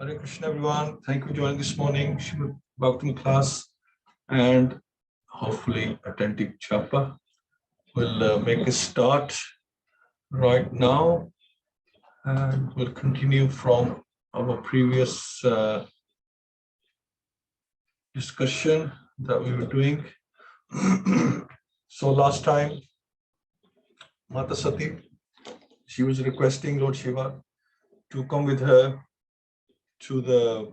Hare Krishna, everyone. Thank you for joining this morning Shiva Bhakti class and hopefully attentive Chapa. We'll make a start right now and we'll continue from our previous discussion that we were doing. So last time, Mata Sati, she was requesting Lord Shiva to come with her to the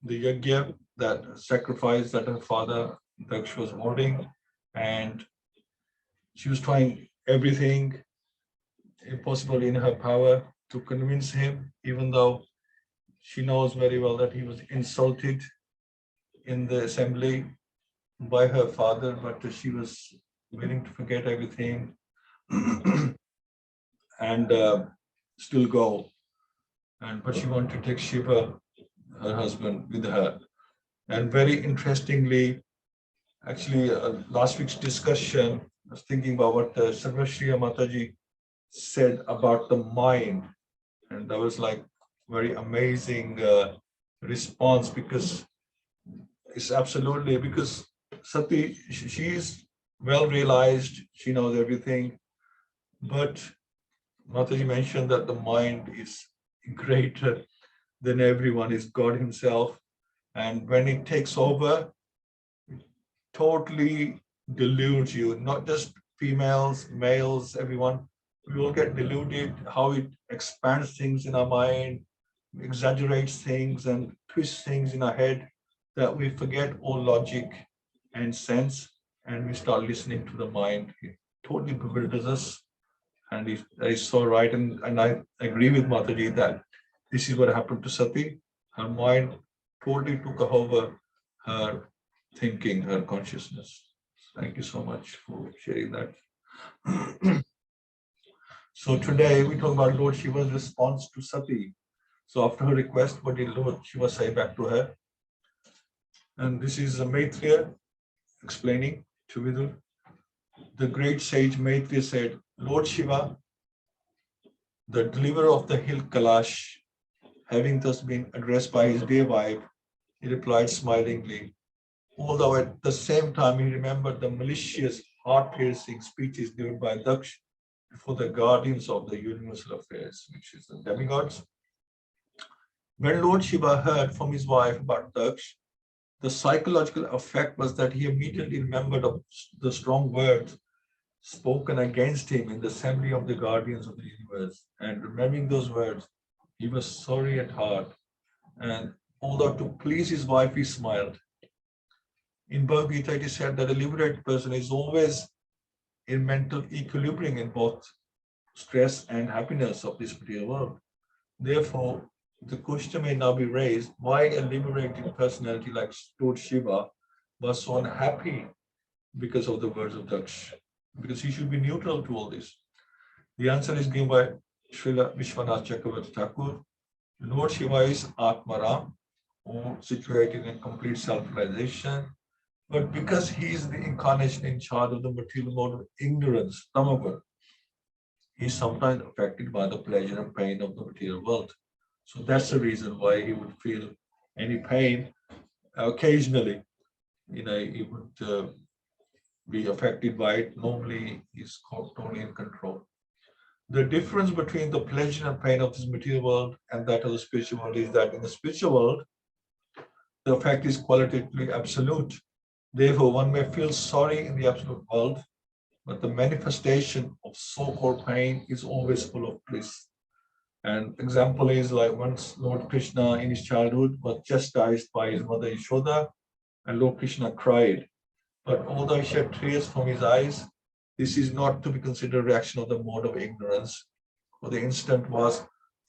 yajna, that sacrifice that her father Daksh was holding, and she was trying everything possible in her power to convince him, even though she knows very well that he was insulted in the assembly by her father, but she was willing to forget everything and still go. But she wanted to take Shiva, her husband, with her. And very interestingly, actually, last week's discussion, I was thinking about what Sarvashriya Mataji said about the mind. And that was like very amazing response, because it's absolutely, because Sati, she is well realized, she knows everything, but Mataji mentioned that the mind is greater than everyone, is God himself. And when it takes over, it totally deludes you, not just females, males, everyone. We all get deluded, how it expands things in our mind, exaggerates things and twists things in our head, that we forget all logic and sense and we start listening to the mind. It totally bewilders us. And that is so right. And I agree with Mataji that this is what happened to Sati. Her mind totally took over her thinking, her consciousness. Thank you so much for sharing that. So today we talk about Lord Shiva's response to Sati. So after her request, what did Lord Shiva say back to her? And this is Maitreya explaining to Vidur. The great sage Maitreya said, Lord Shiva, the deliverer of the hill Kailash, having thus been addressed by his dear wife, he replied smilingly, although at the same time he remembered the malicious, heart-piercing speeches given by Daksh before the guardians of the universal affairs, which is the demigods. When Lord Shiva heard from his wife about Daksh, the psychological effect was that he immediately remembered of the strong words spoken against him in the assembly of the guardians of the universe. And remembering those words, he was sorry at heart. And although to please his wife, he smiled. In Bhagavad-Gita, it is said that a liberated person is always in mental equilibrium in both stress and happiness of this material world. Therefore, the question may now be raised, why a liberated personality like Lord Shiva was so unhappy because of the words of Daksh? Because he should be neutral to all this. The answer is given by Srila Vishwanath Chakravarti Thakur. Lord Shiva is Atmaram, or situated in complete self-realization. But because he is the incarnation in charge of the material mode of ignorance, Tamaguna, he is sometimes affected by the pleasure and pain of the material world. So that's the reason why he would feel any pain occasionally. He would be affected by it. Normally, he's totally in control. The difference between the pleasure and pain of this material world and that of the spiritual world is that in the spiritual world, the effect is qualitatively absolute. Therefore, one may feel sorry in the absolute world, but the manifestation of so-called pain is always full of bliss. And example is like once Lord Krishna in his childhood was chastised by his mother Yashoda, and Lord Krishna cried. But although he shed tears from his eyes, this is not to be considered a reaction of the mode of ignorance, for the incident was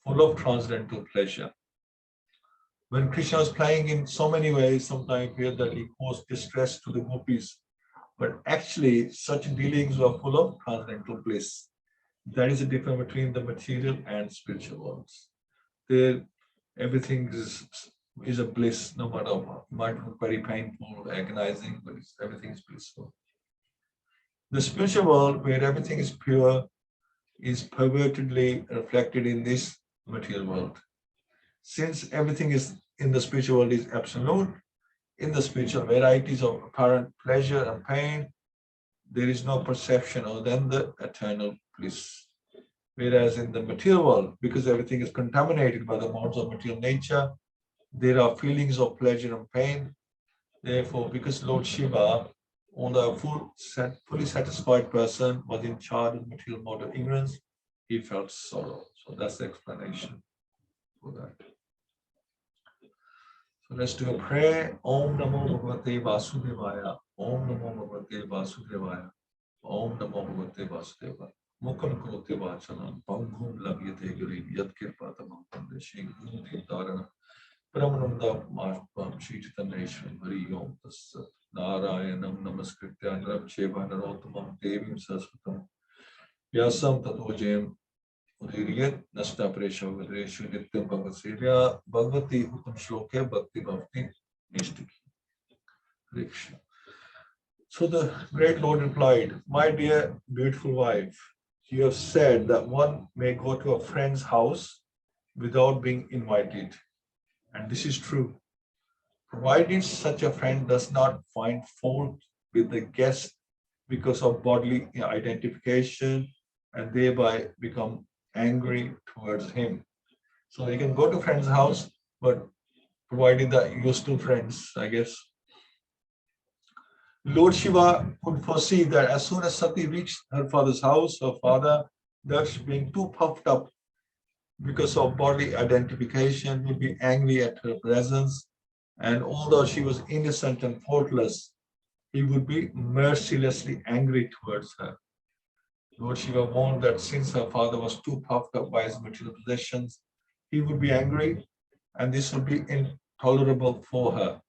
full of transcendental pleasure. When Krishna was playing in so many ways, sometimes appeared that he caused distress to the gopis, but actually such dealings were full of transcendental bliss. That is the difference between the material and spiritual worlds. There, everything is a bliss, no matter what. It might look very painful, agonizing, but everything is blissful. The spiritual world, where everything is pure, is pervertedly reflected in this material world. Since everything is in the spiritual world is absolute, in the spiritual varieties of apparent pleasure and pain, there is no perception other than the eternal bliss. Whereas in the material world, because everything is contaminated by the modes of material nature, there are feelings of pleasure and pain. Therefore, because Lord Shiva, on the fully satisfied person, was in charge of material mode of ignorance, he felt sorrow. So that's the explanation for that. So let's do a prayer. Om Namo Bhagavate Vasudevaya. Om Namo Bhagavate Vasudevaya. Om Namo Bhagavate Vasudevaya. Mukam Kote Vachalam. Panghum Labyate Guri. Yat Kirpatamam Pandeshing. Guru Dharana. Paramananda Mahpam Shri Chaitanya Hari Om Tassat. Narayanam Namaskritya Naram Cheva Narottamam Devim Saraswatam. Vyasam Tato Jayam Udhiriyat Nasta Presha Vidreshu Nityam Bhagaseya Bhagavati Uttam Shloka Bhakti Bhakti Nishtiki. Krishna. So the great Lord replied, my dear beautiful wife, you have said that one may go to a friend's house without being invited. And this is true. Provided such a friend does not find fault with the guest because of bodily identification and thereby become angry towards him. So you can go to a friend's house, but provided that you're still friends, I guess. Lord Shiva could foresee that as soon as Sati reached her father's house, her father, Daksh, being too puffed up because of bodily identification, would be angry at her presence. And although she was innocent and faultless, he would be mercilessly angry towards her. Lord Shiva warned that since her father was too puffed up by his material possessions, he would be angry, and this would be intolerable for her.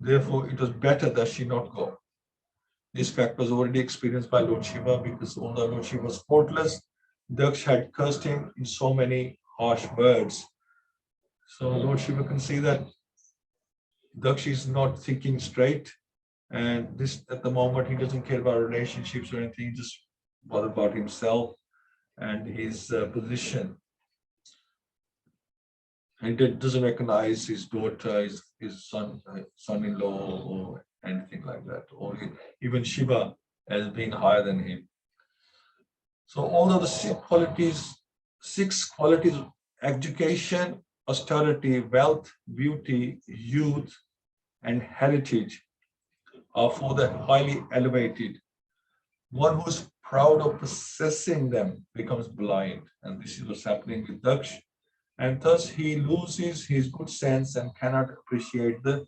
Therefore, it was better that she not go. This fact was already experienced by Lord Shiva because although Lord Shiva was faultless, Daksh had cursed him in so many harsh words. So Lord Shiva can see that Daksh is not thinking straight, and this at the moment he doesn't care about relationships or anything, he just bothered about himself and his position. And he doesn't recognize his daughter, his son-in-law, or anything like that, or even Shiva as being higher than him. So although the six qualities of education, austerity, wealth, beauty, youth, and heritage are for the highly elevated, one who's proud of possessing them becomes blind. And this is what's happening with Daksh. And thus he loses his good sense and cannot appreciate the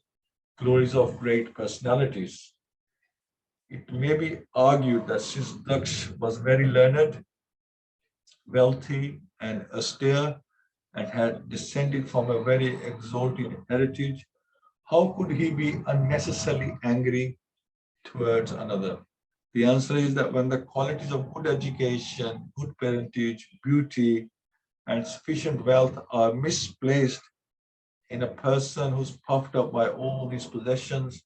glories of great personalities. It may be argued that since Daksh was very learned, wealthy, and austere, and had descended from a very exalted heritage, how could he be unnecessarily angry towards another? The answer is that when the qualities of good education, good parentage, beauty, and sufficient wealth are misplaced in a person who's puffed up by all these possessions,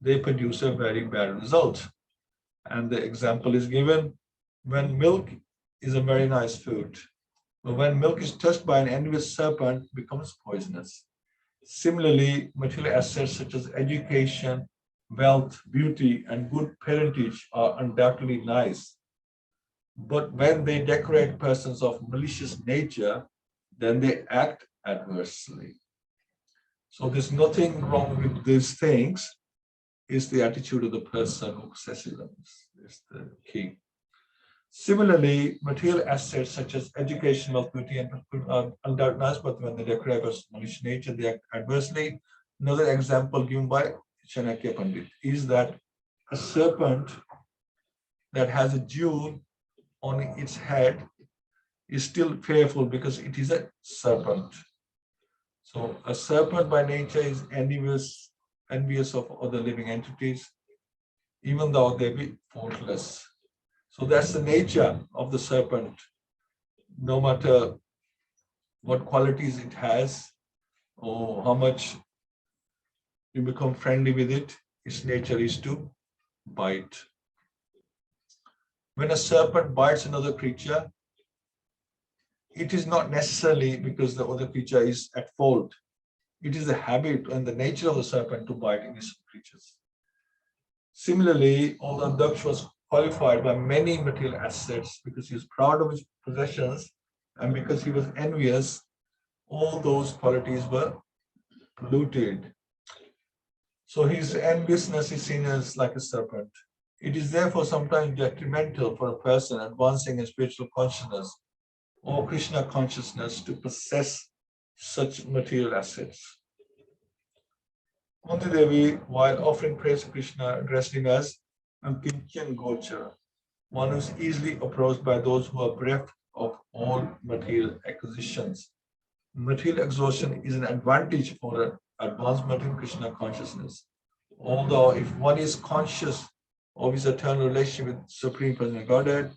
they produce a very bad result. And the example is given when milk is a very nice food, but when milk is touched by an envious serpent, it becomes poisonous. Similarly, material assets such as education, wealth, beauty, and good parentage are undoubtedly nice. But when they decorate persons of malicious nature, then they act adversely. So there's nothing wrong with these things. It's the attitude of the person who possesses them is the key. Similarly, material assets such as education, wealth, beauty, and are undoubtedly nice, but when they decorate persons of malicious nature, they act adversely. Another example given by Chanakya Pandit is that a serpent that has a jewel on its head is still fearful because it is a serpent. So a serpent by nature is envious of other living entities, even though they be faultless. So that's the nature of the serpent. No matter what qualities it has or how much you become friendly with it, its nature is to bite. When a serpent bites another creature, it is not necessarily because the other creature is at fault. It is the habit and the nature of the serpent to bite innocent creatures. Similarly, although Daksh was qualified by many material assets because he was proud of his possessions and because he was envious, all those qualities were polluted. So his enviousness is seen as like a serpent. It is therefore sometimes detrimental for a person advancing in spiritual consciousness or Krishna consciousness to possess such material assets. Kunti Devi, while offering praise to Krishna, addressed him as Ankinchan Gochara, one who is easily approached by those who are bereft of all material acquisitions. Material exhaustion is an advantage for an advancement in Krishna consciousness. Although if one is conscious of his eternal relationship with Supreme Personal Godhead,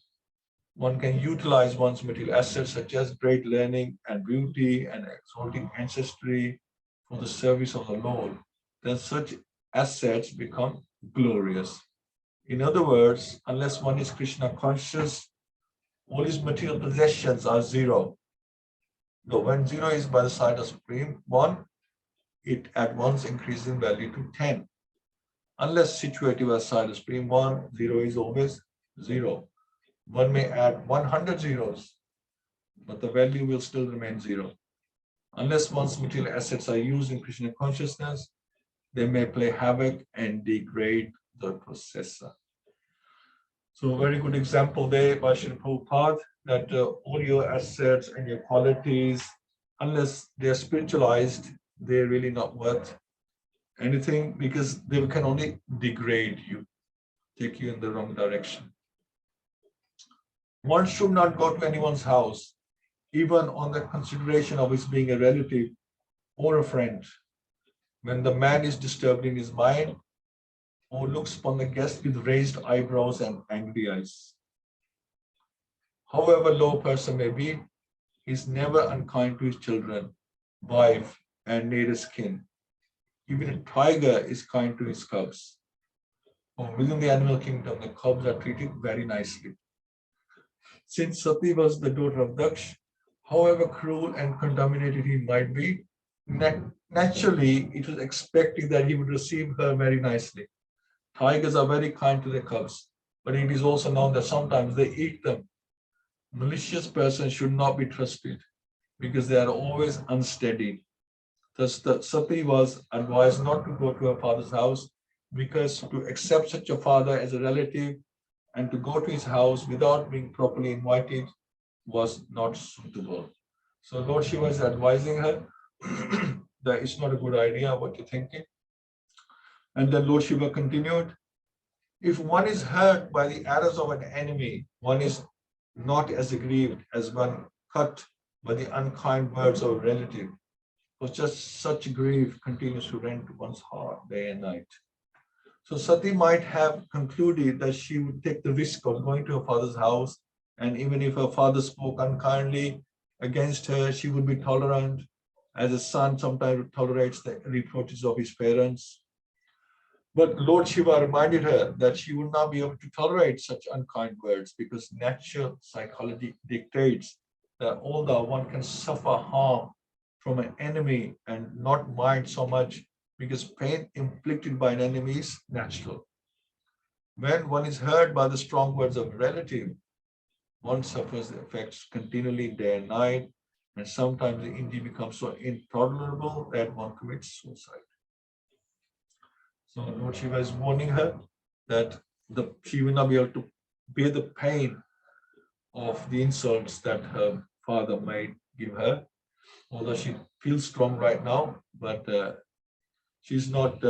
one can utilize one's material assets such as great learning and beauty and exalting ancestry for the service of the Lord. Then such assets become glorious. In other words, unless one is Krishna conscious, all his material possessions are zero. Though when zero is by the side of Supreme One, it at once increases in value to 10. Unless situated by the side of Supreme One, zero is always zero. One may add 100 zeros, but the value will still remain zero. Unless one's material assets are used in Krishna consciousness, they may play havoc and degrade the possessor. So a very good example there by Srila Prabhupada, that all your assets and your qualities, unless they're spiritualized, they're really not worth anything because they can only degrade you, take you in the wrong direction. One should not go to anyone's house, even on the consideration of his being a relative or a friend, when the man is disturbed in his mind or looks upon the guest with raised eyebrows and angry eyes. However low a person may be, he is never unkind to his children, wife, and nearest kin. Even a tiger is kind to his cubs. Within the animal kingdom, the cubs are treated very nicely. Since Sati was the daughter of Daksh, however cruel and contaminated he might be, naturally it was expected that he would receive her very nicely. Tigers are very kind to their cubs, but it is also known that sometimes they eat them. Malicious persons should not be trusted because they are always unsteady. Thus, the Sati was advised not to go to her father's house because to accept such a father as a relative and to go to his house without being properly invited was not suitable. So Lord Shiva is advising her that it's not a good idea what you're thinking. And then Lord Shiva continued, if one is hurt by the arrows of an enemy, one is not as aggrieved as one cut by the unkind words of a relative. For just such grief continues to rend one's heart day and night. So Sati might have concluded that she would take the risk of going to her father's house, and even if her father spoke unkindly against her, she would be tolerant, as a son sometimes tolerates the reproaches of his parents. But Lord Shiva reminded her that she would not be able to tolerate such unkind words because natural psychology dictates that although one can suffer harm from an enemy and not mind so much because pain inflicted by an enemy is natural. When one is hurt by the strong words of a relative, one suffers the effects continually day and night, and sometimes the injury becomes so intolerable that one commits suicide. So Lord Shiva is warning her that she will not be able to bear the pain of the insults that her father might give her, although she feels strong right now, but she's not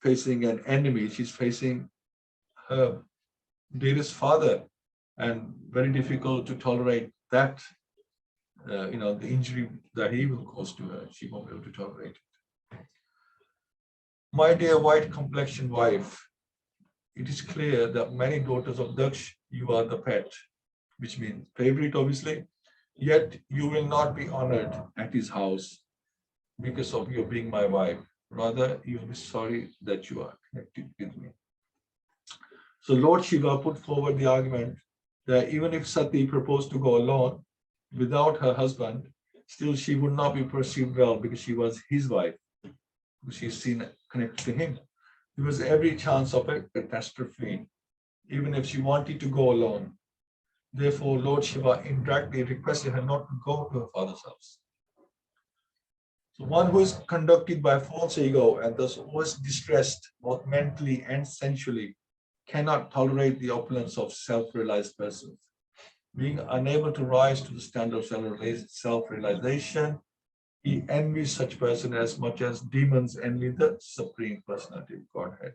facing an enemy, she's facing her dearest father, and very difficult to tolerate that, the injury that he will cause to her. She won't be able to tolerate it. My dear white complexioned wife, it is clear that many daughters of Daksh, you are the pet, which means favorite, obviously, yet you will not be honored at his house because of your being my wife. Rather, you will be sorry that you are connected with me. So Lord Shiva put forward the argument that even if Sati proposed to go alone, without her husband, still she would not be perceived well because she was his wife. She's seen connected to him. There was every chance of a catastrophe, even if she wanted to go alone. Therefore, Lord Shiva indirectly requested her not to go to her father's house. So one who is conducted by false ego and thus always distressed both mentally and sensually cannot tolerate the opulence of self-realized persons. Being unable to rise to the standard of self-realization, he envies such person as much as demons envy the Supreme Personality of Godhead.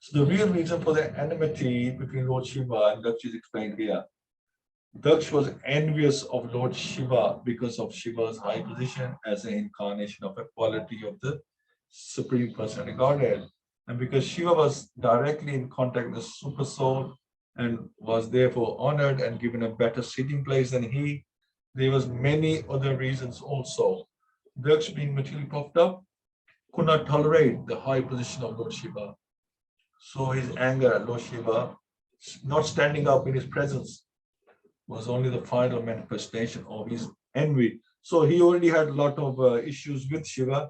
So the real reason for the enmity between Lord Shiva and Daksh is explained here. Daksh was envious of Lord Shiva because of Shiva's high position as an incarnation of a quality of the Supreme Personality Godhead. And because Shiva was directly in contact with the Super Soul and was therefore honored and given a better sitting place than he, there was many other reasons also. Daksh, being materially puffed up, could not tolerate the high position of Lord Shiva. So his anger at Lord Shiva, not standing up in his presence, was only the final manifestation of his envy. So he already had a lot of issues with Shiva,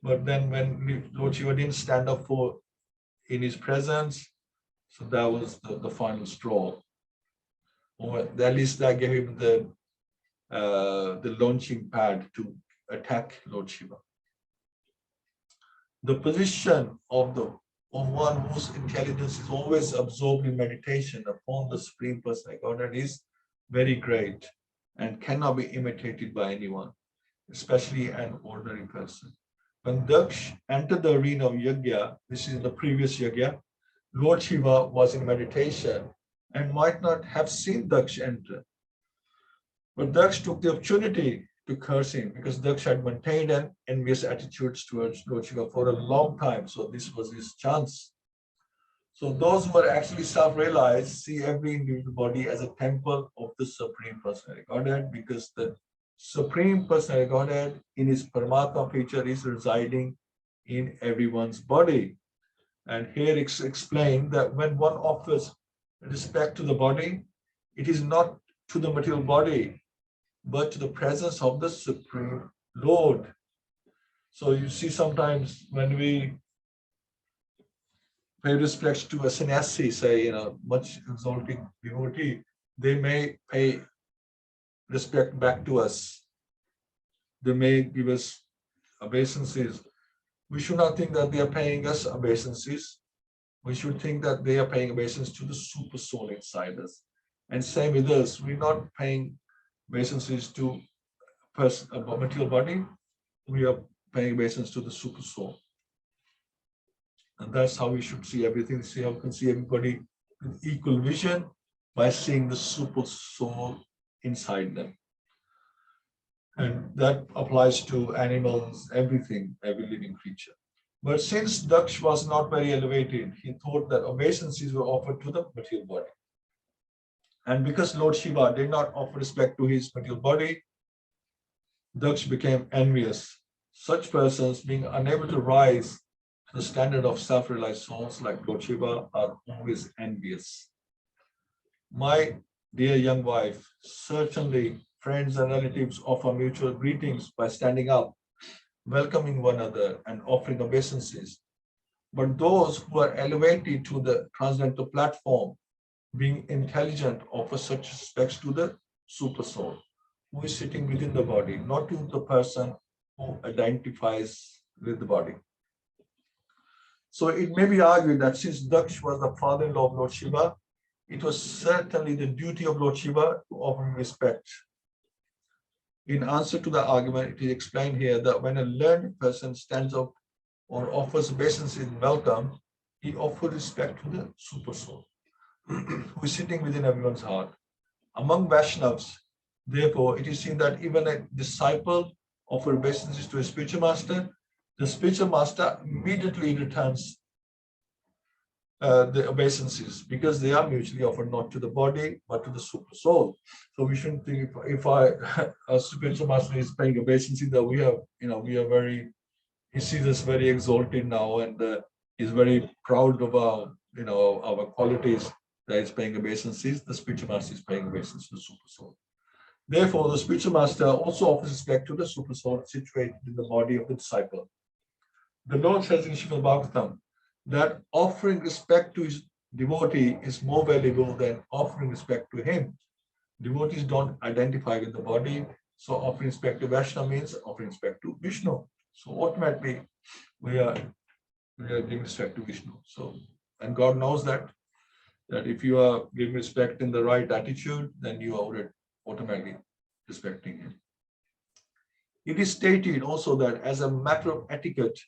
but then when Lord Shiva didn't stand up for in his presence, so that was the final straw. Or at least that gave him the launching pad to attack Lord Shiva. The position of one whose intelligence is always absorbed in meditation upon the Supreme Personality Godhead is very great and cannot be imitated by anyone, especially an ordinary person. When Daksh entered the arena of Yajna, this is the previous Yajna, Lord Shiva was in meditation and might not have seen Daksh enter. But Daksh took the opportunity to curse him because Daksh had maintained an envious attitude towards Lord Shiva for a long time. So this was his chance. So those who are actually self-realized see every individual body as a temple of the Supreme Personality Godhead, because the Supreme Personality Godhead in his Paramatma feature is residing in everyone's body. And here it's explained that when one offers respect to the body, it is not to the material body, but to the presence of the Supreme Lord. So you see sometimes when we pay respect to a sannyasi, say, much exalted devotee, they may pay respect back to us. They may give us obeisances. We should not think that they are paying us obeisances. We should think that they are paying obeisance to the super soul inside us. And same with us, we're not paying obeisances to a material body. We are paying obeisance to the super soul. And that's how we should see everything. See how we can see everybody with equal vision by seeing the super soul inside them. And that applies to animals, everything, every living creature. But since Daksh was not very elevated, he thought that obeisances were offered to the material body. And because Lord Shiva did not offer respect to his material body, Daksh became envious. Such persons, being unable to rise to the standard of self-realized souls like Lord Shiva, are always envious. My dear young wife, certainly friends and relatives offer mutual greetings by standing up, welcoming one another, and offering obeisances. But those who are elevated to the transcendental platform, being intelligent, offer such respects to the super soul, who is sitting within the body, not to the person who identifies with the body. So it may be argued that since Daksh was the father-in-law of Lord Shiva, it was certainly the duty of Lord Shiva to offer him respect. In answer to the argument, it is explained here that when a learned person stands up or offers obeisance in welcome, he offers respect to the super soul, who is sitting within everyone's heart. Among Vaishnavas, therefore, it is seen that even a disciple offers obeisances to a spiritual master, the spiritual master immediately returns the obeisances, because they are mutually offered not to the body but to the super soul. So we shouldn't think if a spiritual master is paying obeisances that we are very, he sees us very exalted now, and he's very proud of our qualities, that is paying obeisances. The spiritual master is paying obeisances to the super soul. Therefore, the spiritual master also offers respect to the super soul situated in the body of the disciple. The Lord says in Shiva Bhagavatam that offering respect to his devotee is more valuable than offering respect to him. Devotees don't identify with the body, so offering respect to Vaishnava means offering respect to Vishnu. So automatically we are giving respect to Vishnu. So, and God knows that if you are giving respect in the right attitude, then you are automatically respecting him. It is stated also that as a matter of etiquette,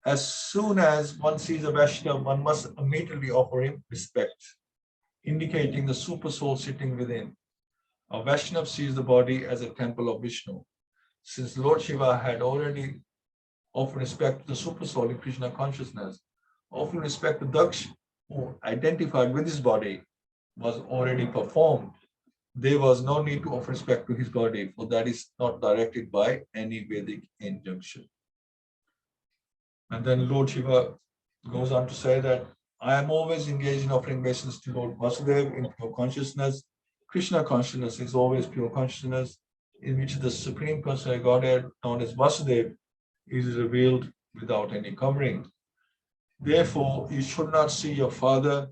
as soon as one sees a Vaishnava, one must immediately offer him respect, indicating the super soul sitting within. A Vaishnava sees the body as a temple of Vishnu. Since Lord Shiva had already offered respect to the super soul in Krishna consciousness, offering respect to Daksh, who identified with his body, was already performed. There was no need to offer respect to his body, for that is not directed by any Vedic injunction. And then Lord Shiva goes on to say that I am always engaged in offering obeisance to Lord Vasudeva in pure consciousness. Krishna consciousness is always pure consciousness, in which the Supreme Personality Godhead, known as Vasudeva, is revealed without any covering. Therefore, you should not see your father,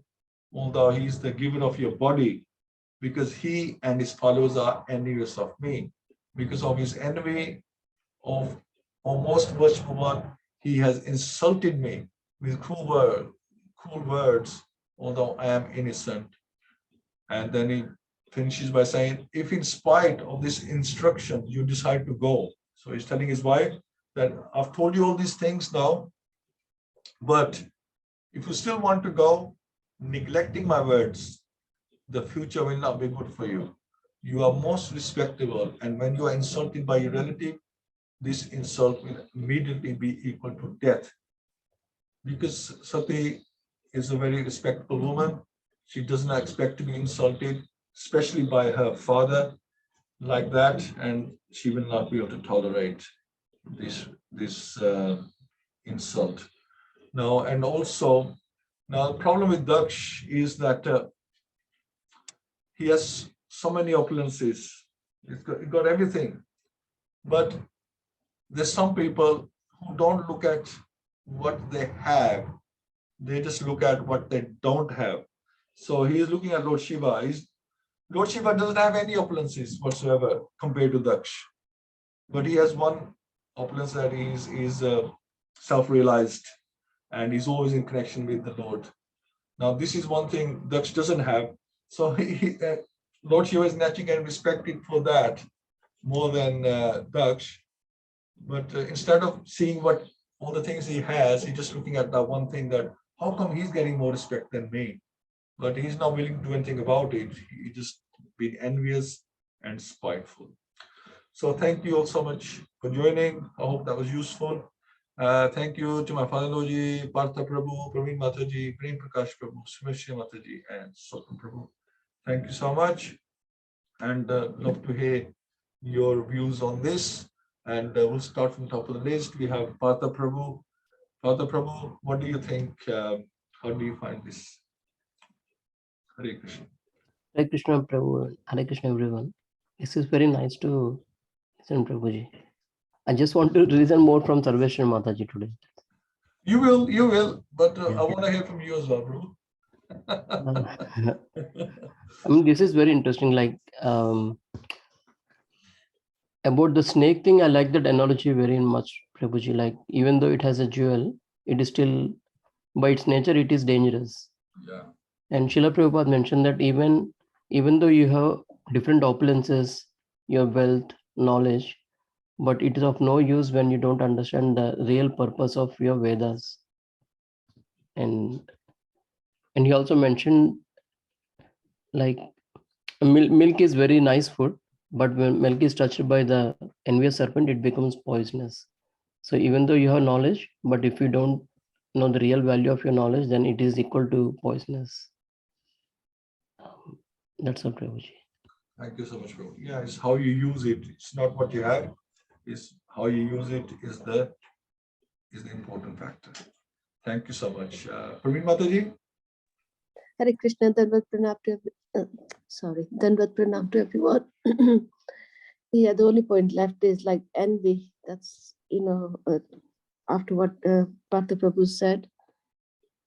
although he is the giver of your body, because he and his followers are envious of me. Because of his envy of most worshipful one, he has insulted me with cruel words, although I am innocent. And then he finishes by saying, if in spite of this instruction you decide to go. So he's telling his wife that I've told you all these things now, but if you still want to go, neglecting my words, the future will not be good for you. You are most respectable, and when you are insulted by your relative, this insult will immediately be equal to death. Because Sati is a very respectable woman, she does not expect to be insulted, especially by her father, like that, and she will not be able to tolerate this insult. Now, and also, now the problem with Daksh is that he has so many opulences. He got everything, but there's some people who don't look at what they have; they just look at what they don't have. So he is looking at Lord Shiva. Lord Shiva doesn't have any opulences whatsoever compared to Daksh, but he has one opulence that is self-realized, and he's always in connection with the Lord. Now, this is one thing Daksh doesn't have. So Lord Shiva is naturally and respected for that more than Daksh. But instead of seeing what all the things he has, he's just looking at that one thing, that how come he's getting more respect than me? But he's not willing to do anything about it. He just being envious and spiteful. So thank you all so much for joining. I hope that was useful. Thank you to my father-in-law ji, Partha Prabhu, Praveen Mataji, Prem Prakash Prabhu, Smrishya Mataji, and Sotan Prabhu. Thank you so much, and love to hear your views on this. And we'll start from the top of the list. We have Partha Prabhu. Partha Prabhu, what do you think? How do you find this? Hare Krishna. Hare Krishna Prabhu, Hare Krishna everyone. This is very nice to listen, Prabhuji. I just want to listen more from Sarveshwar Mataji today. You will, but I want to hear from you as well, bro. I mean, this is very interesting. Like about the snake thing, I like that analogy very much, Prabhuji. Like even though it has a jewel, it is still, by its nature, it is dangerous. Yeah. And Srila Prabhupada mentioned that even though you have different opulences, your wealth, knowledge, but it is of no use when you don't understand the real purpose of your Vedas. And he also mentioned like milk is very nice food, but when milk is touched by the envious serpent, it becomes poisonous. So even though you have knowledge, but if you don't know the real value of your knowledge, then it is equal to poisonous. That's all, Prabhuji. Thank you so much, bro. Yeah, it's how you use it. It's not what you have. It's how you use it is the important factor. Thank you so much. Praveen Mataji? Hare Krishna, Danvat Pranam to Danvat Pranam to everyone. Yeah, the only point left is like envy. That's, after what Partha Prabhu said.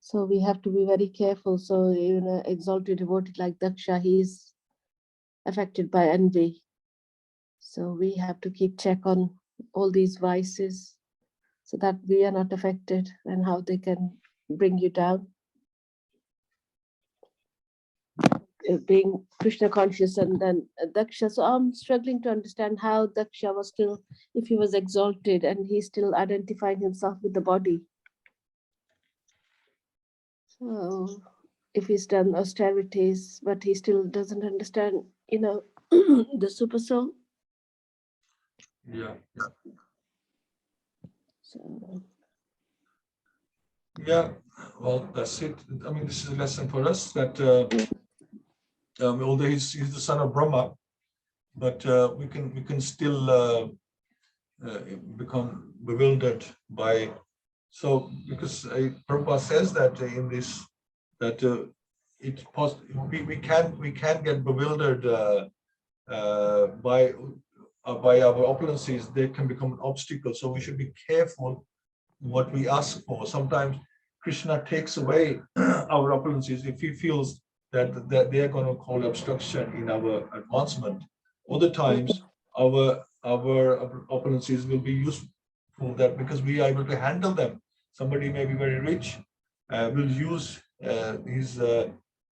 So we have to be very careful. So, exalted devotee like Daksha, he's affected by envy. So we have to keep check on all these vices so that we are not affected and how they can bring you down. Being Krishna conscious and then Daksha. So I'm struggling to understand how Daksha was still, if he was exalted and he's still identifying himself with the body. So if he's done austerities, but he still doesn't understand, the super soul. Yeah. So Yeah. Well, that's it. I mean, this is a lesson for us that although he's the son of Brahma, but we can still become bewildered by. So because Prabhupada says that in this that it's possible we can get bewildered by our opulences. They can become an obstacle. So we should be careful what we ask for. Sometimes Krishna takes away our opulences if he feels that they are going to cause obstruction in our advancement. Other times, our opulences will be useful that because we are able to handle them. Somebody may be very rich, will use his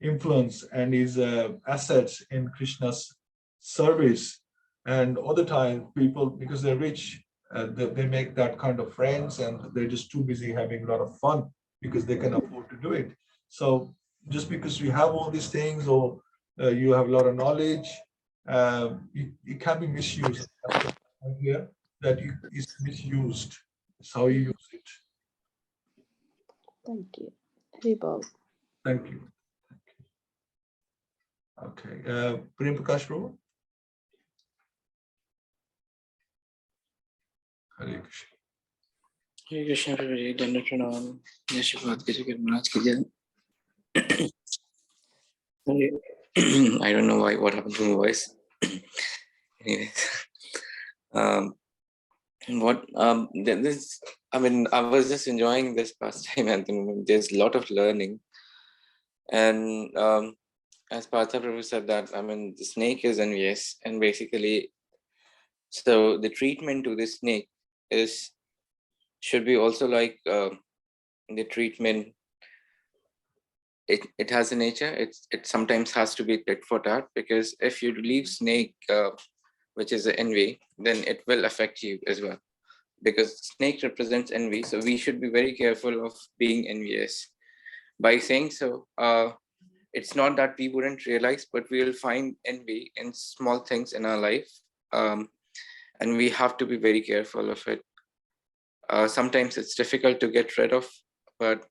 influence and his assets in Krishna's service. And other times, people, because they're rich, they make that kind of friends and they're just too busy having a lot of fun because they can afford to do it. So just because you have all these things or you have a lot of knowledge, it can be misused. That's the point here, that it's misused. It's how you use it. thank you. Haribol. Thank you. Okay. Prem Prakash Prabhu. Hare Krishna. Hare Krishna, everybody. Dandavat Pranam. Jai Shiva, Bhagavad-Gita, Maharaj ki jai. I don't know what happened to my voice. Anyways, this. I mean, I was just enjoying this pastime, and there's a lot of learning. And as Partha Prabhu said that, I mean, the snake is envious, and basically, so the treatment to the snake should be also like the treatment. It has a nature. It sometimes has to be tit for tat, because if you leave snake, which is envy, then it will affect you as well, because snake represents envy. So we should be very careful of being envious. By saying so, it's not that we wouldn't realize, but we will find envy in small things in our life, and we have to be very careful of it. Sometimes it's difficult to get rid of, but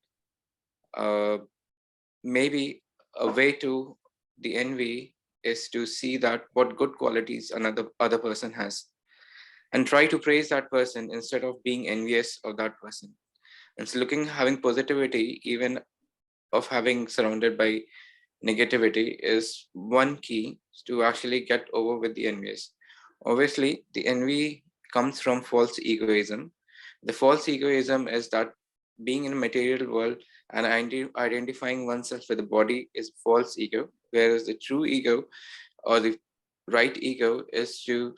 maybe a way to the envy is to see that what good qualities other person has, and try to praise that person instead of being envious of that person. And so having positivity, even of having surrounded by negativity, is one key to actually get over with the envious. Obviously, the envy comes from false egoism. The false egoism is that being in a material world and identifying oneself with the body is false ego, whereas the true ego or the right ego is to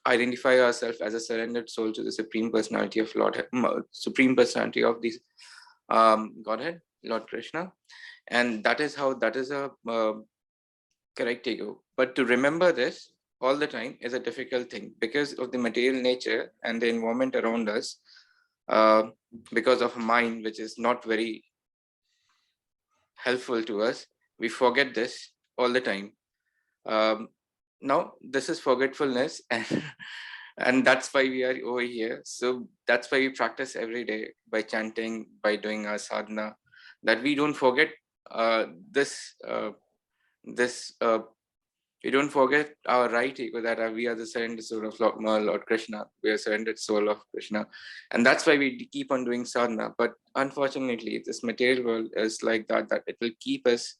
identify ourselves as a surrendered soul to the Supreme Personality of Supreme Personality of the Godhead, Lord Krishna. And that is a correct ego. But to remember this all the time is a difficult thing because of the material nature and the environment around us, because of a mind which is not very helpful to us. We forget this all the time. Now, this is forgetfulness, and that's why we are over here. So that's why we practice every day by chanting, by doing our sadhana, that we don't forget this We don't forget our right ego, that we are the surrendered soul of Lord Krishna. We are surrendered soul of Krishna. And that's why we keep on doing sadhana. But unfortunately, this material world is like that, that it will keep us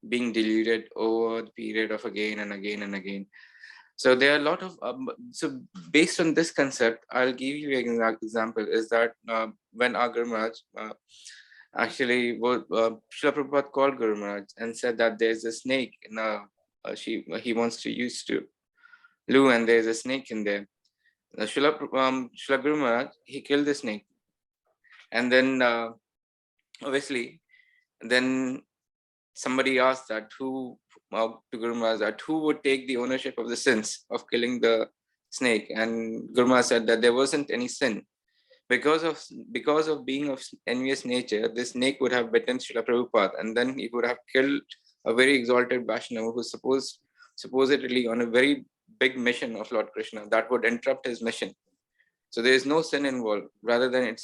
being deluded over the period of again and again and again. So there are a lot of, so based on this concept, I'll give you an example, is that when our Guru Maharaj, actually, Srila Prabhupada called Guru Maharaj and said that there's a snake in he wants to use to loo, and there's a snake in there. Srila Guru Maharaj, he killed the snake. And then obviously, then somebody asked that to Guru Maharaj, that who would take the ownership of the sins of killing the snake? And Guru Maharaj said that there wasn't any sin. Because of being of envious nature, this snake would have bitten Srila Prabhupada, and then he would have killed a very exalted Vaishnava who supposedly on a very big mission of Lord Krishna that would interrupt his mission. So there is no sin involved. Rather than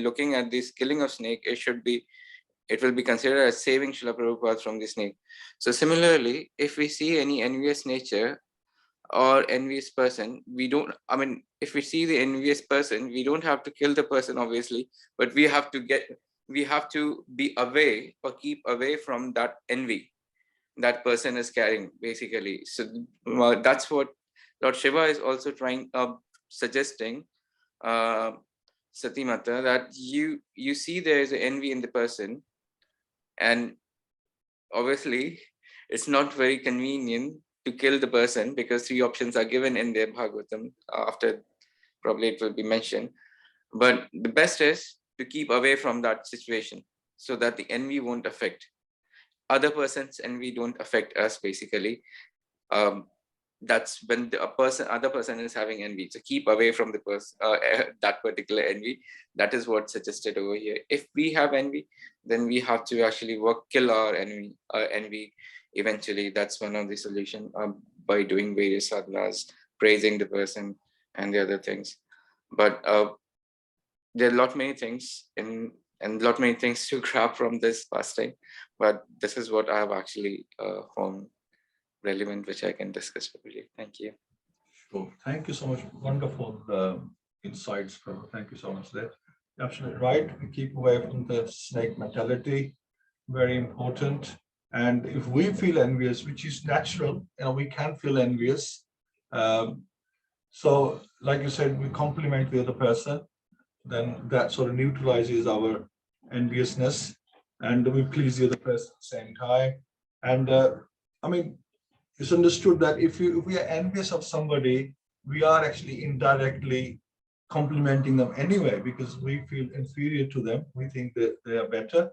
looking at this killing of snake, it will be considered as saving Srila Prabhupada from the snake. So similarly, if we see any envious nature or envious person, if we see the envious person, we don't have to kill the person, obviously, but we have to be away or keep away from that envy that person is carrying, basically. So that's what Lord Shiva is also suggesting, Sati Mata, that you see there is an envy in the person, and obviously it's not very convenient to kill the person, because 3 options are given in their Bhagavatam. After probably it will be mentioned, but the best is to keep away from that situation so that the envy won't affect other person's envy, don't affect us, basically. That's when the other person is having envy, so keep away from the person, that particular envy. That is what's suggested over here. If we have envy, then we have to actually kill our envy eventually. That's one of the solution, by doing various sadhanas, praising the person and the other things. But there are many things to grab from this pastime, but this is what I have actually found relevant, which I can discuss with you. Thank you. Sure. Thank you so much. Wonderful insights, Prabhu. Thank you so much there. You're absolutely right. We keep away from the snake mentality. Very important. And if we feel envious, which is natural, we can feel envious. So, like you said, we compliment the other person, then that sort of neutralizes our enviousness, and we please the other person at the same time. And it's understood that if we are envious of somebody, we are actually indirectly complimenting them anyway, because we feel inferior to them. We think that they are better.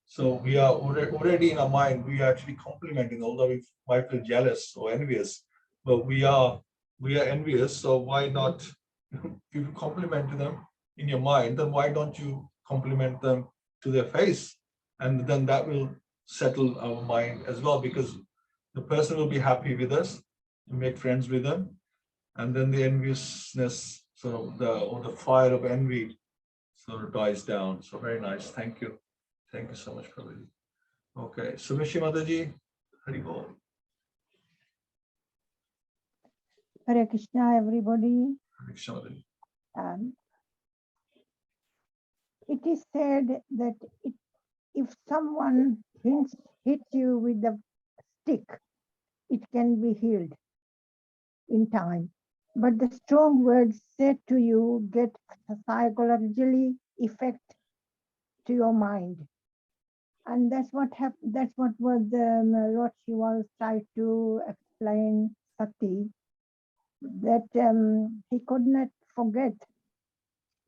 So we are already in our mind, we are actually complimenting, although we might feel jealous or envious, but we are envious. So why not, if you compliment them in your mind, then why don't you compliment them to their face? And then that will settle our mind as well, because the person will be happy with us, make friends with them, and then the enviousness, the fire of envy sort of dies down. So very nice. Thank you. Thank you so much, Prabhuji. Okay, Sumishi Mataji, Hari Bol. Hare Krishna, everybody. Hare Krishna Mataji. It is said that if someone hits you with a stick, it can be healed in time. But the strong words said to you get psychologically effect to your mind. And that's what was Lord Shiva tried to explain Sati, that he could not forget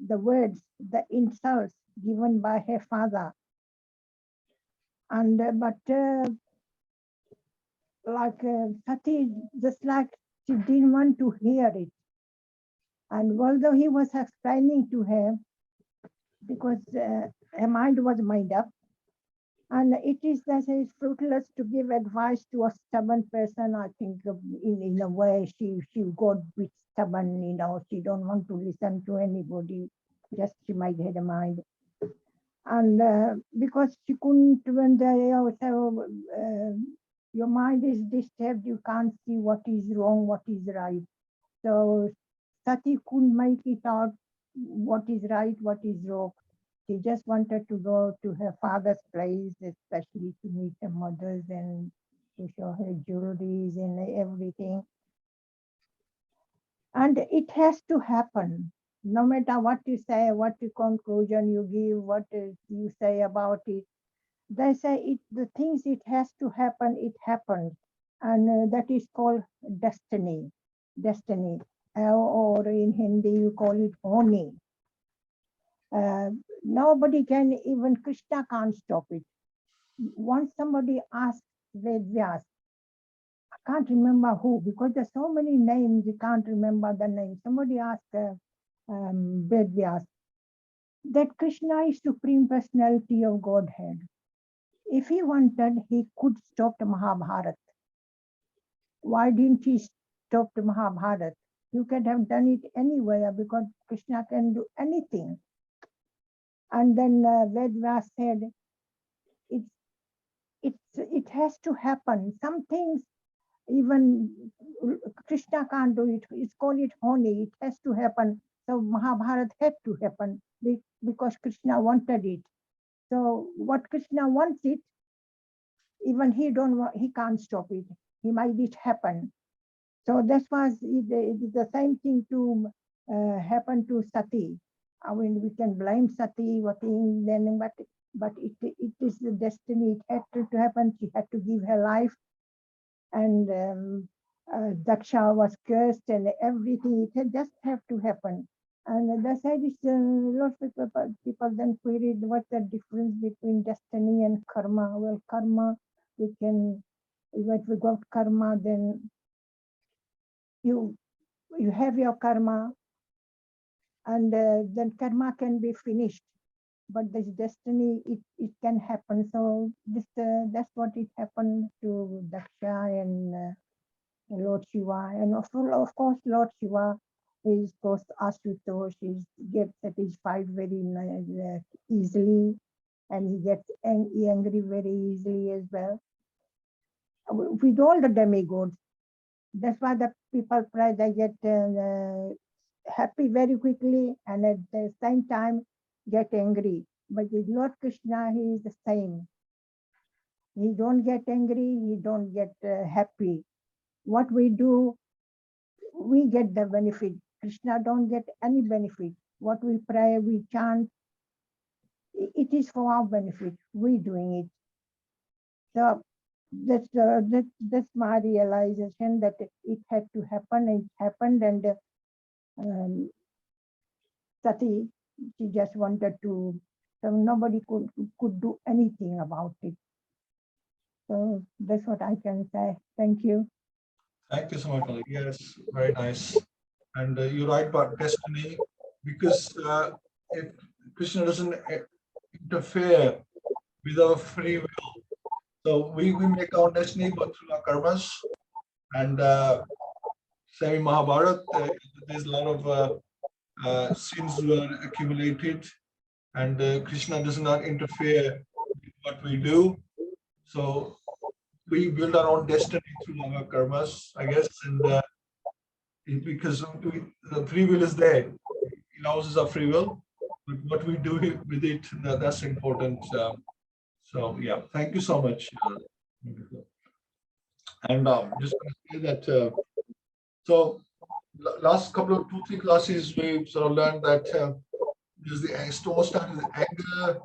the words, the insults given by her father. And Sati, just like she didn't want to hear it. And although he was explaining to her, because her mind was made up, and it is that it's fruitless to give advice to a stubborn person. I think in a way she got a bit stubborn, she don't want to listen to anybody, just she might have a mind. And because she couldn't, when they Your mind is disturbed. You can't see what is wrong, what is right. So Sati couldn't make it out what is right, what is wrong. She just wanted to go to her father's place, especially to meet her mothers and to show her jewelries and everything. And it has to happen. No matter what you say, what conclusion you give, what you say about it, they say it. The things it has to happen, it happens, and that is called destiny. Destiny, or in Hindi you call it honi. Nobody can, even Krishna can't stop it. Once somebody asked Vedyas, I can't remember who, because there's so many names, you can't remember the name. Somebody asked Vedyas that Krishna is Supreme Personality of Godhead. If he wanted, he could stop the Mahabharata. Why didn't he stop the Mahabharata? You could have done it anywhere, because Krishna can do anything. And then Vedyas said, it has to happen. Some things even Krishna can't do it. It's called it honi. It has to happen. So Mahabharata had to happen because Krishna wanted it. So what Krishna wants it, even he can't stop it. He made it happen. So that was it is the same thing to happen to Sati. I mean, we can blame Sati, but it is the destiny. It had to happen. She had to give her life, and Daksha was cursed, and everything. It had just have to happen. And that's why this lot of people then queried what's the difference between destiny and karma. Well, karma, we can, if we got karma, then you have your karma, and then karma can be finished. But this destiny, it can happen. So this that's what it happened to Daksha and Lord Shiva, and of course Lord Shiva is goes Asutosh, is gets satisfied very easily, and he gets angry very easily as well. With all the demigods, that's why the people pray, they get happy very quickly, and at the same time get angry. But with Lord Krishna, he is the same. He don't get angry, he don't get happy. What we do, we get the benefit. Krishna don't get any benefit. What we pray, we chant, it is for our benefit. We doing it. So that's my realization that it had to happen. It happened, and Sati, she just wanted to. So nobody could do anything about it. So that's what I can say. Thank you. Thank you so much, Malik. Yes, very nice. And you're right about destiny, because if Krishna doesn't interfere with our free will, so we make our destiny, but through our karmas. And same Mahabharata, there's a lot of sins were accumulated, and Krishna does not interfere with what we do. So we build our own destiny through our karmas, I guess, and because the free will is there. It allows us our free will, but what we do with it, that's important. So yeah, thank you so much. And just going to say that, so last couple of 2-3 classes, we sort of learned that there's the store started with anger,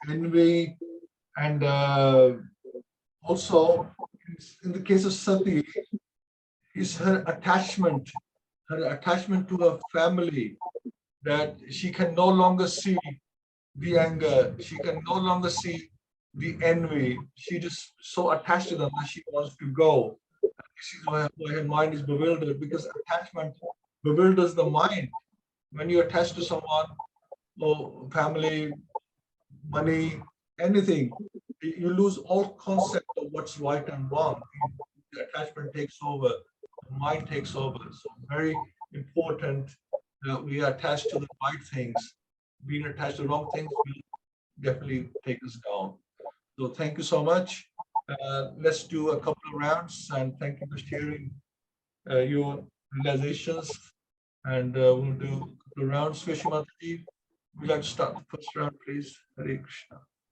envy, and also in the case of Sati, is her attachment to her family, that she can no longer see the anger, she can no longer see the envy. She just so attached to them that she wants to go. This is why her mind is bewildered, because attachment bewilders the mind. When you attach to someone, or family, money, anything, you lose all concept of what's right and wrong. The attachment takes over, the mind takes over. So very important that we are attached to the right things. Being attached to the wrong things will definitely take us down. So thank you so much. Let's do a couple of rounds, and thank you for sharing your realizations. And we'll do a couple of rounds. Vishwamataji, would you like to start the first round, please? Hare Krishna.